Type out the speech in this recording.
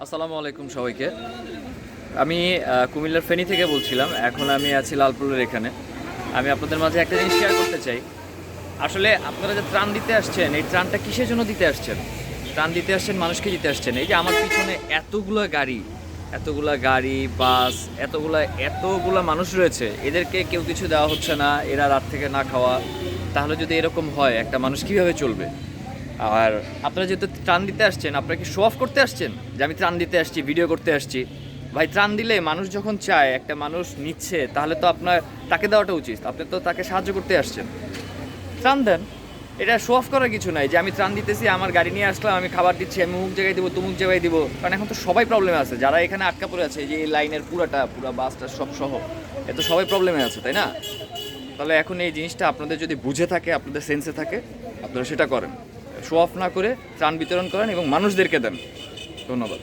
আসসালামু আলাইকুম সবাইকে। আমি কুমিল্লার ফেনী থেকে বলছিলাম। এখন আমি আছি লালপুরের এখানে। আমি আপনাদের মাঝে একটা জিনিস শেয়ার করতে চাই। আসলে আপনারা যে ত্রাণ দিতে আসছেন, এই ত্রাণটা কিসের জন্য দিতে আসছেন? ত্রাণ দিতে আসছেন, মানুষকে দিতে আসছেন। এই যে আমার পিছনে এতগুলা গাড়ি, বাস, এতগুলা মানুষ রয়েছে, এদেরকে কেউ কিছু দেওয়া হচ্ছে না, এরা রাত থেকে না খাওয়া। তাহলে যদি এরকম হয়, একটা মানুষ কীভাবে চলবে? আর আপনারা যেহেতু ত্রাণ দিতে আসছেন, আপনারা কি শো অফ করতে আসছেন যে আমি ত্রাণ দিতে আসছি, ভিডিও করতে আসছি? ভাই, ত্রাণ দিলে মানুষ যখন চায়, একটা মানুষ নিচ্ছে, তাহলে তো আপনার তাকে দেওয়াটা উচিত। আপনি তো তাকে সাহায্য করতে আসছেন, ত্রাণ দেন। এটা শো অফ করার কিছু নাই যে আমি ত্রাণ দিতেছি, আমার গাড়ি নিয়ে আসলাম, আমি খাবার দিচ্ছি, আমি অমুক জায়গায় দিব, তমুক জায়গায় দিব। কারণ এখন তো সবাই প্রবলেমে আছে, যারা এখানে আটকা পড়ে আছে, যে এই লাইনের পুরা বাসটা সব সহ, এ তো সবাই প্রবলেমে আছে, তাই না? তাহলে এখন এই জিনিসটা আপনাদের যদি বুঝে থাকে, আপনাদের সেন্সে থাকে, আপনারা সেটা করেন। শো অফ না করে ত্রাণ বিতরণ করেন এবং মানুষদেরকে দেন। ধন্যবাদ।